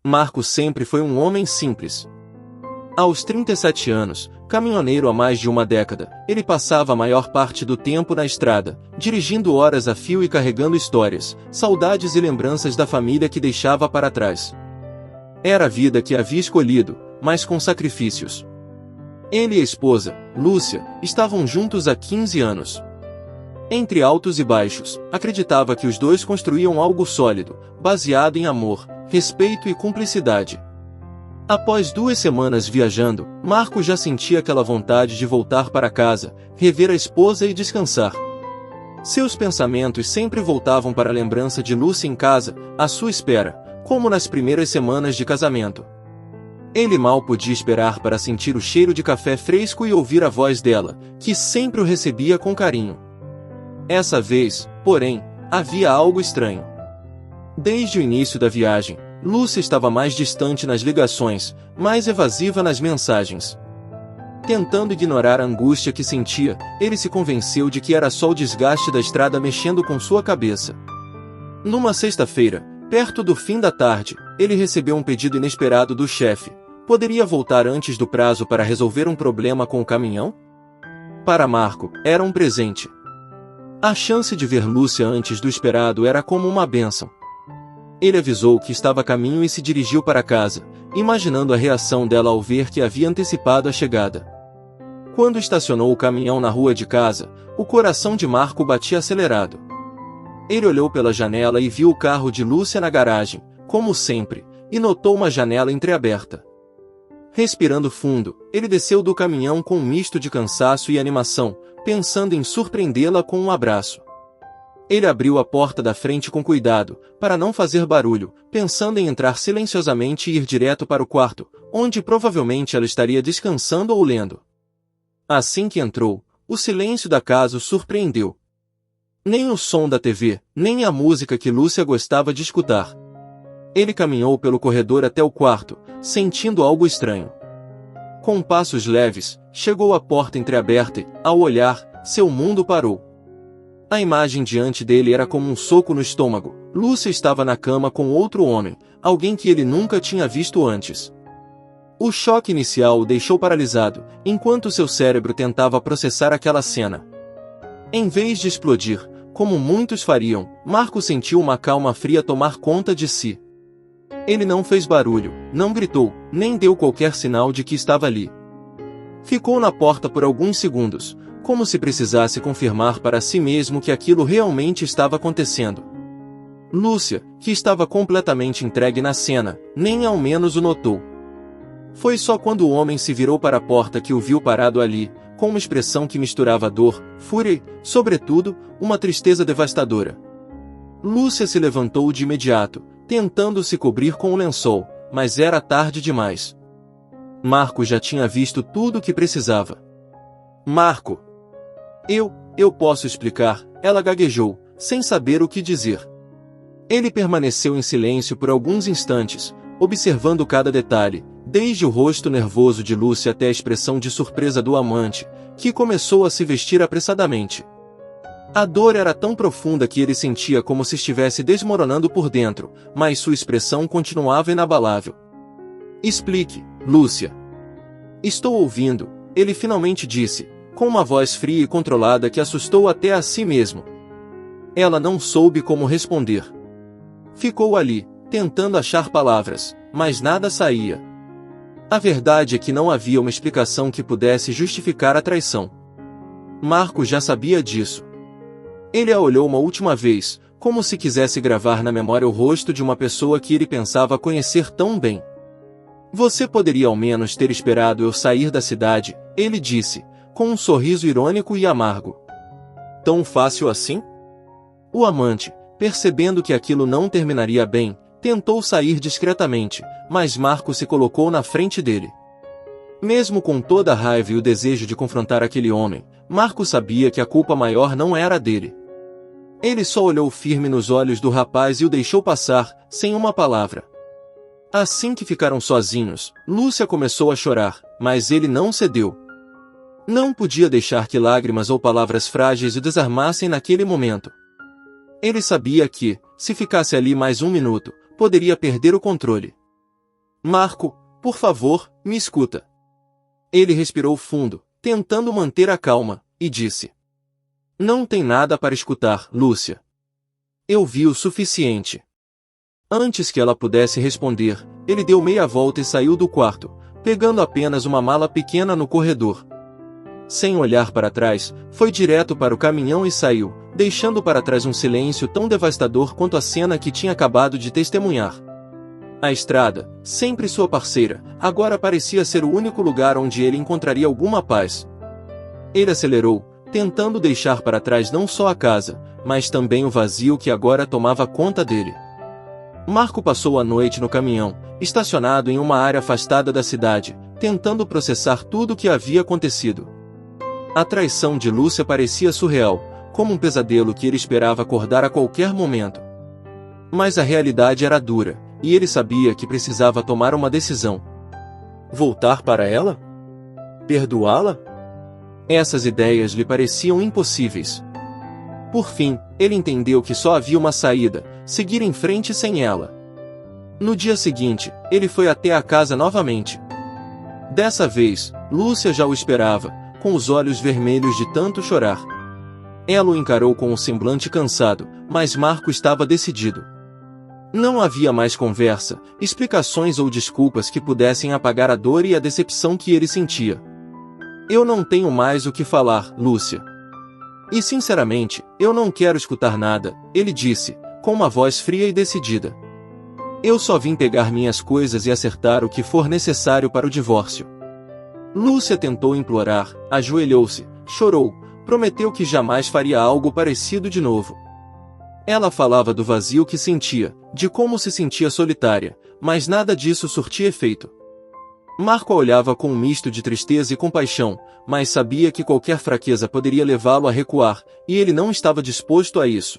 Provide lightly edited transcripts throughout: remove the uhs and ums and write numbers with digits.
Marco sempre foi um homem simples. Aos 37 anos, caminhoneiro há mais de uma década, ele passava a maior parte do tempo na estrada, dirigindo horas a fio e carregando histórias, saudades e lembranças da família que deixava para trás. Era a vida que havia escolhido, mas com sacrifícios. Ele e a esposa, Lúcia, estavam juntos há 15 anos. Entre altos e baixos, acreditava que os dois construíam algo sólido, baseado em amor, respeito e cumplicidade. Após 2 semanas viajando, Marco já sentia aquela vontade de voltar para casa, rever a esposa e descansar. Seus pensamentos sempre voltavam para a lembrança de Lúcia em casa, à sua espera, como nas primeiras semanas de casamento. Ele mal podia esperar para sentir o cheiro de café fresco e ouvir a voz dela, que sempre o recebia com carinho. Essa vez, porém, havia algo estranho. Desde o início da viagem, Lúcia estava mais distante nas ligações, mais evasiva nas mensagens. Tentando ignorar a angústia que sentia, ele se convenceu de que era só o desgaste da estrada mexendo com sua cabeça. Numa sexta-feira, perto do fim da tarde, ele recebeu um pedido inesperado do chefe. Poderia voltar antes do prazo para resolver um problema com o caminhão? Para Marco, era um presente. A chance de ver Lúcia antes do esperado era como uma bênção. Ele avisou que estava a caminho e se dirigiu para casa, imaginando a reação dela ao ver que havia antecipado a chegada. Quando estacionou o caminhão na rua de casa, o coração de Marco batia acelerado. Ele olhou pela janela e viu o carro de Lúcia na garagem, como sempre, e notou uma janela entreaberta. Respirando fundo, ele desceu do caminhão com um misto de cansaço e animação, pensando em surpreendê-la com um abraço. Ele abriu a porta da frente com cuidado, para não fazer barulho, pensando em entrar silenciosamente e ir direto para o quarto, onde provavelmente ela estaria descansando ou lendo. Assim que entrou, o silêncio da casa o surpreendeu. Nem o som da TV, nem a música que Lúcia gostava de escutar. Ele caminhou pelo corredor até o quarto, sentindo algo estranho. Com passos leves, chegou à porta entreaberta e, ao olhar, seu mundo parou. A imagem diante dele era como um soco no estômago. Lúcia estava na cama com outro homem, alguém que ele nunca tinha visto antes. O choque inicial o deixou paralisado, enquanto seu cérebro tentava processar aquela cena. Em vez de explodir, como muitos fariam, Marco sentiu uma calma fria tomar conta de si. Ele não fez barulho, não gritou, nem deu qualquer sinal de que estava ali. Ficou na porta por alguns segundos, como se precisasse confirmar para si mesmo que aquilo realmente estava acontecendo. Lúcia, que estava completamente entregue na cena, nem ao menos o notou. Foi só quando o homem se virou para a porta que o viu parado ali, com uma expressão que misturava dor, fúria e, sobretudo, uma tristeza devastadora. Lúcia se levantou de imediato, tentando se cobrir com o lençol, mas era tarde demais. Marco já tinha visto tudo o que precisava. Marco! Eu posso explicar, ela gaguejou, sem saber o que dizer. Ele permaneceu em silêncio por alguns instantes, observando cada detalhe, desde o rosto nervoso de Lúcia até a expressão de surpresa do amante, que começou a se vestir apressadamente. A dor era tão profunda que ele sentia como se estivesse desmoronando por dentro, mas sua expressão continuava inabalável. Explique, Lúcia. Estou ouvindo, ele finalmente disse, com uma voz fria e controlada que assustou até a si mesmo. Ela não soube como responder. Ficou ali, tentando achar palavras, mas nada saía. A verdade é que não havia uma explicação que pudesse justificar a traição. Marco já sabia disso. Ele a olhou uma última vez, como se quisesse gravar na memória o rosto de uma pessoa que ele pensava conhecer tão bem. Você poderia ao menos ter esperado eu sair da cidade, ele disse, com um sorriso irônico e amargo. Tão fácil assim? O amante, percebendo que aquilo não terminaria bem, tentou sair discretamente, mas Marco se colocou na frente dele. Mesmo com toda a raiva e o desejo de confrontar aquele homem, Marco sabia que a culpa maior não era dele. Ele só olhou firme nos olhos do rapaz e o deixou passar, sem uma palavra. Assim que ficaram sozinhos, Lúcia começou a chorar, mas ele não cedeu. Não podia deixar que lágrimas ou palavras frágeis o desarmassem naquele momento. Ele sabia que, se ficasse ali mais um minuto, poderia perder o controle. Marco, por favor, me escuta. Ele respirou fundo, tentando manter a calma, e disse: Não tem nada para escutar, Lúcia. Eu vi o suficiente. Antes que ela pudesse responder, ele deu meia volta e saiu do quarto, pegando apenas uma mala pequena no corredor. Sem olhar para trás, foi direto para o caminhão e saiu, deixando para trás um silêncio tão devastador quanto a cena que tinha acabado de testemunhar. A estrada, sempre sua parceira, agora parecia ser o único lugar onde ele encontraria alguma paz. Ele acelerou, tentando deixar para trás não só a casa, mas também o vazio que agora tomava conta dele. Marco passou a noite no caminhão, estacionado em uma área afastada da cidade, tentando processar tudo o que havia acontecido. A traição de Lúcia parecia surreal, como um pesadelo que ele esperava acordar a qualquer momento. Mas a realidade era dura, e ele sabia que precisava tomar uma decisão. Voltar para ela? Perdoá-la? Essas ideias lhe pareciam impossíveis. Por fim, ele entendeu que só havia uma saída: seguir em frente sem ela. No dia seguinte, ele foi até a casa novamente. Dessa vez, Lúcia já o esperava, com os olhos vermelhos de tanto chorar. Ela o encarou com um semblante cansado, mas Marco estava decidido. Não havia mais conversa, explicações ou desculpas que pudessem apagar a dor e a decepção que ele sentia. Eu não tenho mais o que falar, Lúcia. E sinceramente, eu não quero escutar nada, ele disse, com uma voz fria e decidida. Eu só vim pegar minhas coisas e acertar o que for necessário para o divórcio. Lúcia tentou implorar, ajoelhou-se, chorou, prometeu que jamais faria algo parecido de novo. Ela falava do vazio que sentia, de como se sentia solitária, mas nada disso surtia efeito. Marco a olhava com um misto de tristeza e compaixão, mas sabia que qualquer fraqueza poderia levá-lo a recuar, e ele não estava disposto a isso.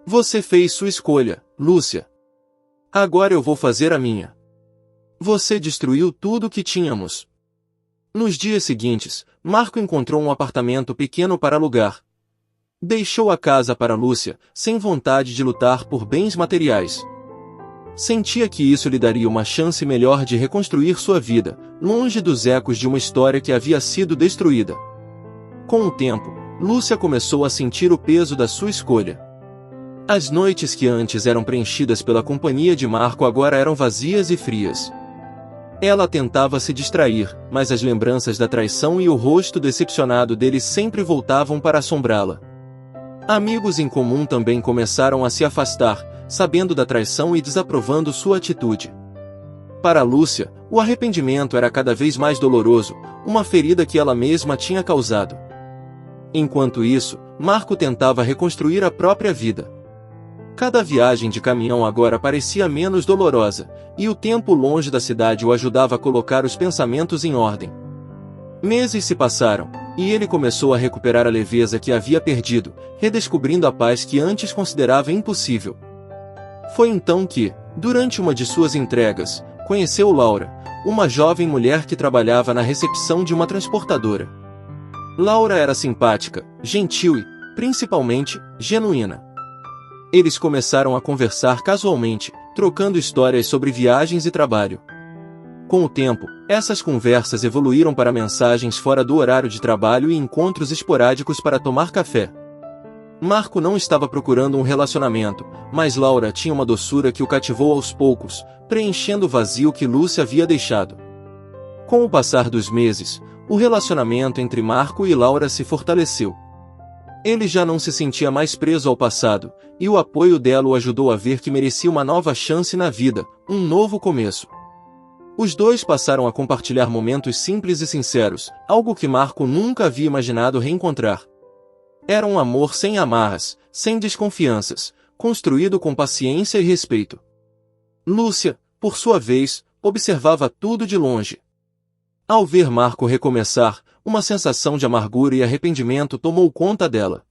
Você fez sua escolha, Lúcia. Agora eu vou fazer a minha. Você destruiu tudo o que tínhamos. Nos dias seguintes, Marco encontrou um apartamento pequeno para alugar. Deixou a casa para Lúcia, sem vontade de lutar por bens materiais. Sentia que isso lhe daria uma chance melhor de reconstruir sua vida, longe dos ecos de uma história que havia sido destruída. Com o tempo, Lúcia começou a sentir o peso da sua escolha. As noites que antes eram preenchidas pela companhia de Marco agora eram vazias e frias. Ela tentava se distrair, mas as lembranças da traição e o rosto decepcionado dele sempre voltavam para assombrá-la. Amigos em comum também começaram a se afastar, sabendo da traição e desaprovando sua atitude. Para Lúcia, o arrependimento era cada vez mais doloroso, uma ferida que ela mesma tinha causado. Enquanto isso, Marco tentava reconstruir a própria vida. Cada viagem de caminhão agora parecia menos dolorosa, e o tempo longe da cidade o ajudava a colocar os pensamentos em ordem. Meses se passaram, e ele começou a recuperar a leveza que havia perdido, redescobrindo a paz que antes considerava impossível. Foi então que, durante uma de suas entregas, conheceu Laura, uma jovem mulher que trabalhava na recepção de uma transportadora. Laura era simpática, gentil e, principalmente, genuína. Eles começaram a conversar casualmente, trocando histórias sobre viagens e trabalho. Com o tempo, essas conversas evoluíram para mensagens fora do horário de trabalho e encontros esporádicos para tomar café. Marco não estava procurando um relacionamento, mas Laura tinha uma doçura que o cativou aos poucos, preenchendo o vazio que Lúcia havia deixado. Com o passar dos meses, o relacionamento entre Marco e Laura se fortaleceu. Ele já não se sentia mais preso ao passado, e o apoio dela o ajudou a ver que merecia uma nova chance na vida, um novo começo. Os dois passaram a compartilhar momentos simples e sinceros, algo que Marco nunca havia imaginado reencontrar. Era um amor sem amarras, sem desconfianças, construído com paciência e respeito. Lúcia, por sua vez, observava tudo de longe. Ao ver Marco recomeçar, uma sensação de amargura e arrependimento tomou conta dela.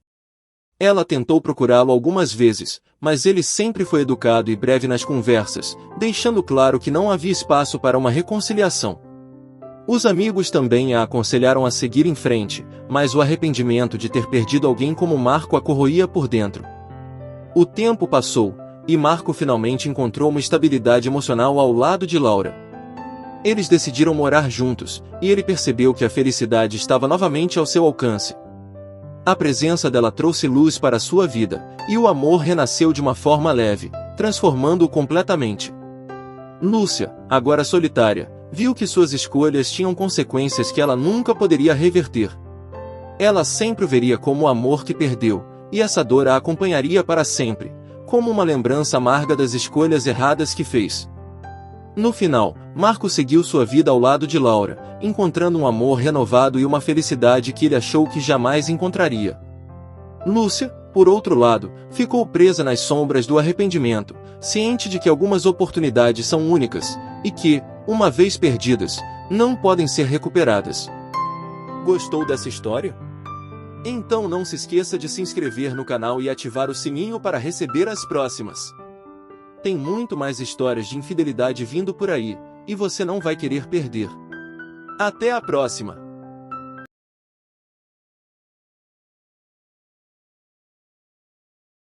Ela tentou procurá-lo algumas vezes, mas ele sempre foi educado e breve nas conversas, deixando claro que não havia espaço para uma reconciliação. Os amigos também a aconselharam a seguir em frente, mas o arrependimento de ter perdido alguém como Marco a corroía por dentro. O tempo passou, e Marco finalmente encontrou uma estabilidade emocional ao lado de Laura. Eles decidiram morar juntos, e ele percebeu que a felicidade estava novamente ao seu alcance. A presença dela trouxe luz para sua vida, e o amor renasceu de uma forma leve, transformando-o completamente. Lúcia, agora solitária, viu que suas escolhas tinham consequências que ela nunca poderia reverter. Ela sempre o veria como o amor que perdeu, e essa dor a acompanharia para sempre, como uma lembrança amarga das escolhas erradas que fez. No final, Marco seguiu sua vida ao lado de Laura, encontrando um amor renovado e uma felicidade que ele achou que jamais encontraria. Lúcia, por outro lado, ficou presa nas sombras do arrependimento, ciente de que algumas oportunidades são únicas, e que, uma vez perdidas, não podem ser recuperadas. Gostou dessa história? Então não se esqueça de se inscrever no canal e ativar o sininho para receber as próximas. Tem muito mais histórias de infidelidade vindo por aí, e você não vai querer perder. Até a próxima!